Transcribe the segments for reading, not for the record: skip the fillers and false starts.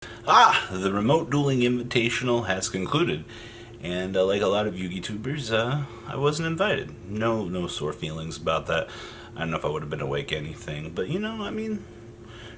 The remote dueling invitational has concluded, and like a lot of YouTubers, I wasn't invited. No sore feelings about that. I don't know if I would have been awake anything, but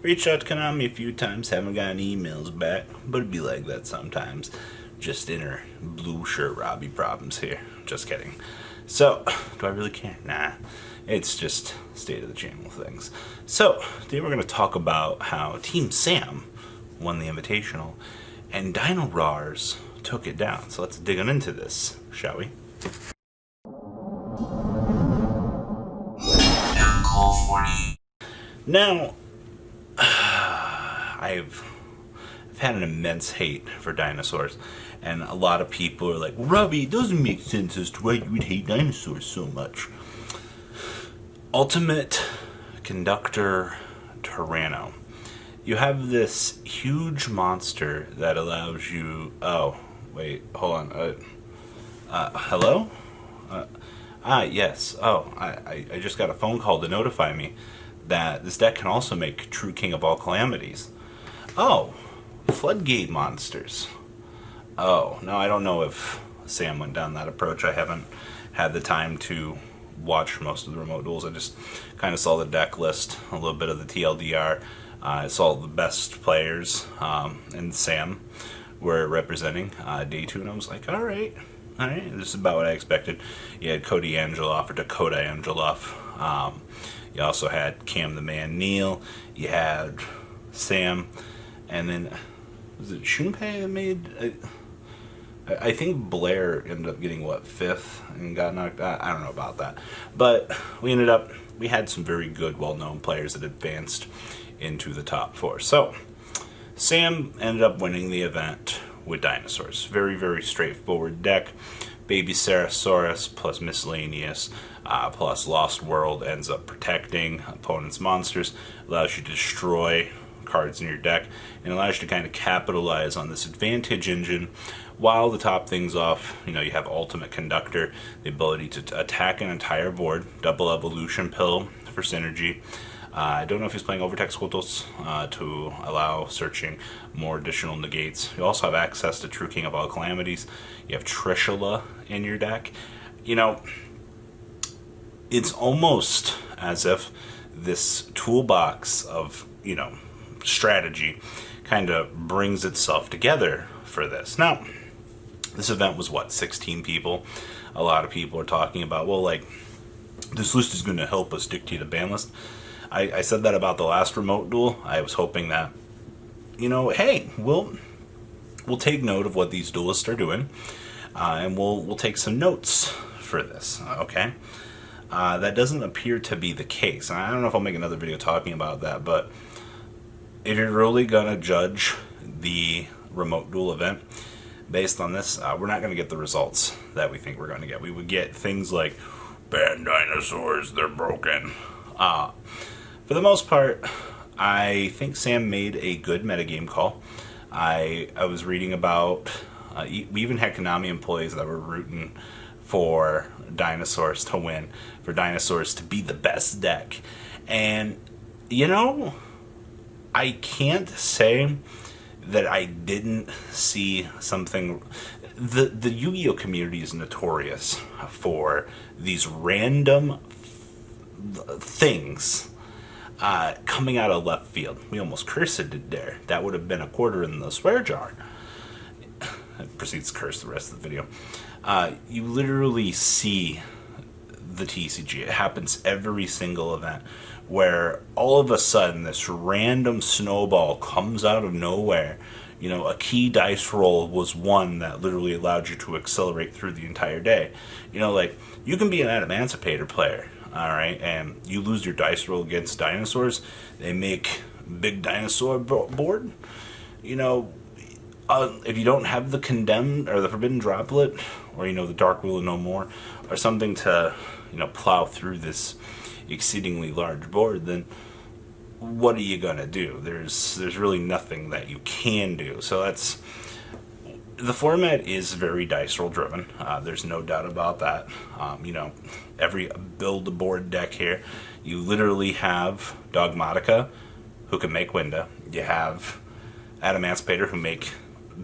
reached out to Konami a few times, haven't gotten emails back, but it'd be like that sometimes. Just inner blue shirt Robbie problems here. Just kidding. So, do I really care? Nah. It's just state of the channel things. So, today we're going to talk about how Team Sam won the Invitational, and Dinosaurs took it down. So let's dig on into this, shall we? Now, I've had an immense hate for dinosaurs, and a lot of people are like, Robbie, it doesn't make sense as to why you would hate dinosaurs so much. Ultimate Conductor Tyranno. You have this huge monster that allows you... Oh, wait, hold on. Hello? Yes. Oh, I just got a phone call to notify me that this deck can also make True King of all calamities. Oh, Floodgate monsters. Oh, no, I don't know if Sam went down that approach. I haven't had the time to watch most of the remote duels. I just kind of saw the deck list, a little bit of the TLDR. I saw the best players, and Sam were representing day 2, and I was like, alright, this is about what I expected. You had Cody Angeloff, or Dakota Angeloff. You also had Cam the Man Neal. You had Sam, and then, was it Shunpei that made... I think Blair ended up getting, 5th and got knocked out? I don't know about that. But we had some very good, well-known players that advanced into the top 4. So, Sam ended up winning the event with dinosaurs. Very, very straightforward deck. Baby Sarasaurus plus Miscellaneous plus Lost World ends up protecting opponent's monsters. Allows you to destroy cards in your deck, and allows you to kind of capitalize on this advantage engine. While to top things off, you have Ultimate Conductor, the ability to attack an entire board, double evolution pill for synergy. I don't know if he's playing Overtext Quiltos to allow searching more additional negates. You also have access to True King of all calamities. You have Trishula in your deck. It's almost as if this toolbox of, strategy kind of brings itself together for this. Now, this event was 16 people. A lot of people are talking about, this list is going to help us dictate a ban list. I said that about the last remote duel. I was hoping that, hey, we'll take note of what these duelists are doing, and we'll take some notes for this, okay? That doesn't appear to be the case. And I don't know if I'll make another video talking about that, but if you're really going to judge the remote duel event based on this, we're not going to get the results that we think we're going to get. We would get things like, ban dinosaurs, they're broken. For the most part, I think Sam made a good metagame call. I was reading about, we even had Konami employees that were rooting for dinosaurs to win, for dinosaurs to be the best deck. And, I can't say that I didn't see something. The Yu-Gi-Oh community is notorious for these random things coming out of left field. We almost cursed it there. That would have been a quarter in the swear jar. It proceeds to curse the rest of the video. You literally see the TCG. It happens every single event where all of a sudden this random snowball comes out of nowhere. A key dice roll was one that literally allowed you to accelerate through the entire day. You can be an Emancipator player, alright, and you lose your dice roll against dinosaurs. They make big dinosaur board. If you don't have the Condemned or the Forbidden Droplet, or the Dark Wheel of No More, or something to plow through this exceedingly large board, then what are you gonna do? There's really nothing that you can do. So the format is very dice roll driven. There's no doubt about that. Every build a board deck here, you literally have Dogmatica, who can make Winda. You have Emancipator, who make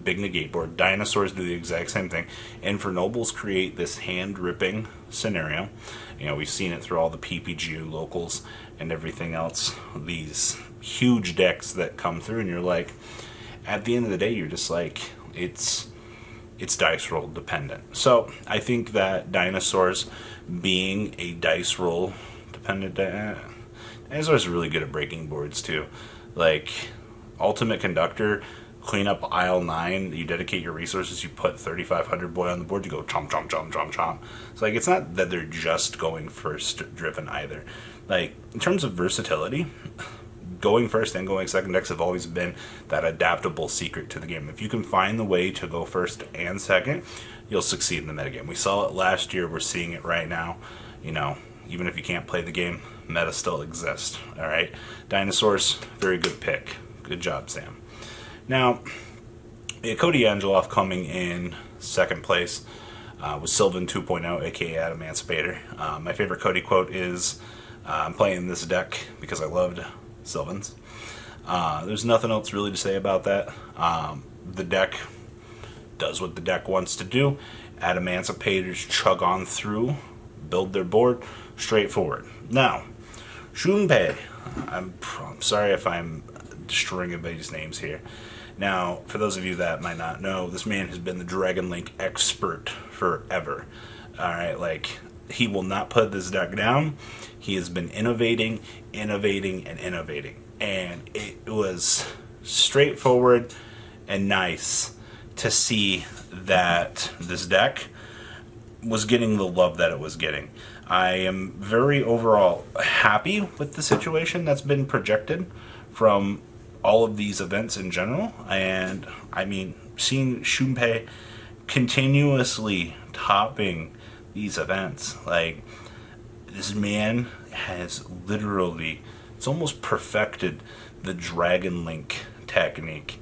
big negate board. Dinosaurs do the exact same thing. And for nobles, create this hand-ripping scenario. You know, we've seen it through all the PPG locals and everything else. These huge decks that come through, and you're like, at the end of the day, you're just like, it's dice roll dependent. So I think that Dinosaurs being a dice roll dependent, Dinosaurs are really good at breaking boards too. Like Ultimate Conductor, clean up aisle 9, you dedicate your resources, you put 3500 boy on the board, you go chomp chomp chomp chomp chomp. So like, it's not that they're just going first driven either. Like in terms of versatility, going first and going second decks have always been that adaptable secret to the game. If you can find the way to go first and second, you'll succeed in the metagame. We saw it last year, we're seeing it right now. You know, even if you can't play the game, meta still exists. Alright? Dinosaurs, very good pick. Good job, Sam. Now, Cody Angeloff coming in second place was Sylvan 2.0, aka Emancipator. My favorite Cody quote is, I'm playing this deck because I loved Sylvans. There's nothing else really to say about that. The deck does what the deck wants to do. Emancipators chug on through, build their board, straightforward. Now, Shunpei, I'm sorry if I'm destroying everybody's names here. Now, for those of you that might not know, this man has been the Dragon Link expert forever. Alright, like, he will not put this deck down. He has been innovating, and innovating. And it was straightforward and nice to see that this deck was getting the love that it was getting. I am very overall happy with the situation that's been projected from all of these events in general. And I mean, seeing Shunpei continuously topping these events, like, this man has literally, it's almost perfected the Dragon Link technique.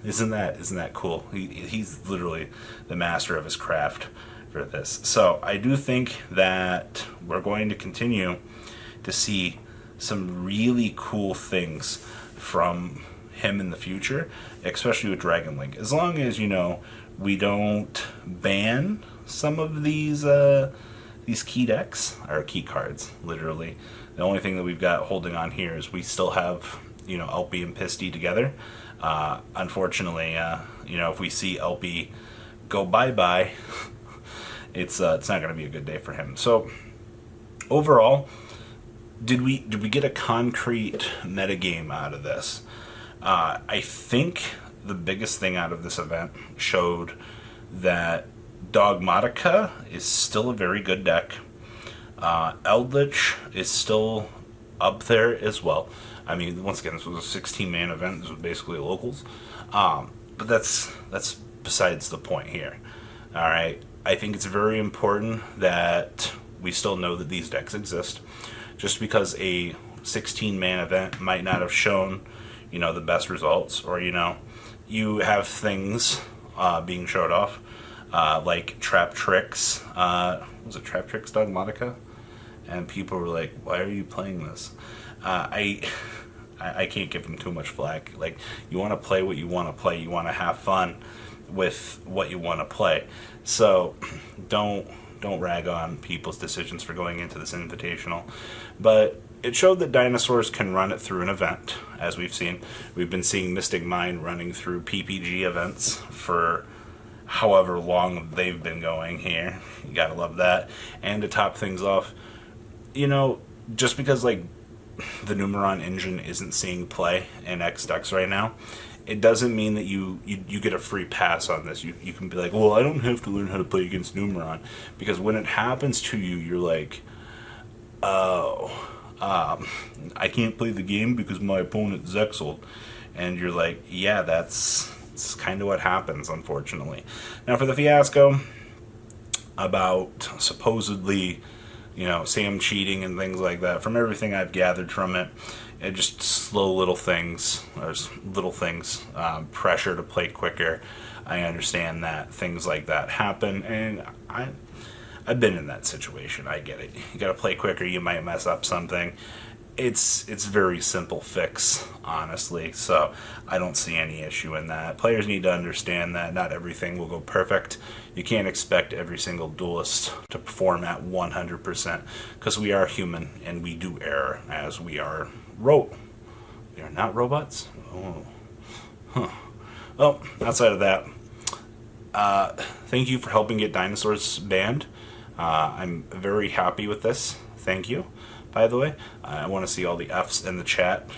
Isn't that cool? He's literally the master of his craft for this. So I do think that we're going to continue to see some really cool things from him in the future, especially with Dragon Link. As long as, you know, we don't ban some of these key decks, or key cards, literally. The only thing that we've got holding on here is we still have, you know, LP and Pisty together. Unfortunately, you know, if we see LP go bye-bye, it's not going to be a good day for him. So, overall, did we get a concrete metagame out of this? I think the biggest thing out of this event showed that Dogmatica is still a very good deck. Eldritch is still up there as well. I mean, once again, this was a 16-man event. This was basically locals. But that's besides the point here. All right. I think it's very important that we still know that these decks exist. Just because a 16-man event might not have shown, you know, the best results, or, you know, you have things being showed off, like Trap Tricks. Was it Trap Tricks Dogmatica? And people were like, why are you playing this? I can't give them too much flack. Like, you want to play what you want to play. You want to have fun with what you want to play. So don't rag on people's decisions for going into this invitational. But it showed that Dinosaurs can run it through an event, as we've seen. We've been seeing Mystic Mind running through PPG events for however long they've been going here. You gotta love that. And to top things off, you know, just because, like, the Numeron engine isn't seeing play in X decks right now, it doesn't mean that you get a free pass on this. You can be like, well, I don't have to learn how to play against Numeron. Because when it happens to you, you're like, oh, I can't play the game because my opponent's Zexal. And you're like, yeah, that's kind of what happens, unfortunately. Now, for the fiasco about supposedly, you know, Sam cheating and things like that, from everything I've gathered from it, and just slow little things, pressure to play quicker. I understand that things like that happen, and I've been in that situation. I get it. You gotta play quicker, you might mess up something. it's very simple fix, honestly. So I don't see any issue in that. Players need to understand that not everything will go perfect. You can't expect every single duelist to perform at 100% because we are human and we do err as we are we are not robots. Oh, huh. Well, outside of that, thank you for helping get Dinosaurs banned. I'm very happy with this. Thank you. By the way, I want to see all the Fs in the chat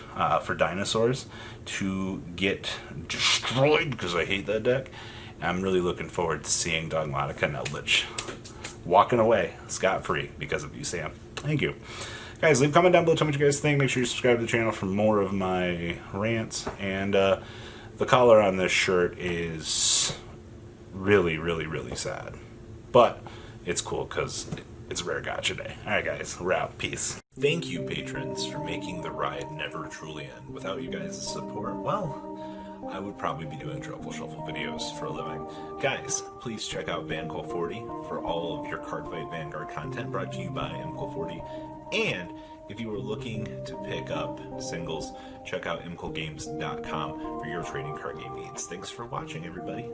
for Dinosaurs to get destroyed because I hate that deck. I'm really looking forward to seeing Dogmatica and Eldritch walking away scot-free because of you, Sam. Thank you. Guys, leave a comment down below. Tell me what you guys think. Make sure you subscribe to the channel for more of my rants. And the collar on this shirt is really, really, really sad. But it's cool because it's a rare gotcha day. Alright guys, we're out. Peace. Thank you, patrons, for making the ride never truly end. Without you guys' support, well, I would probably be doing Truffle Shuffle videos for a living. Guys, please check out VanCool40 for all of your Cardfight Vanguard content brought to you by MCool40. And if you were looking to pick up singles, check out mcoolgames.com for your trading card game needs. Thanks for watching, everybody.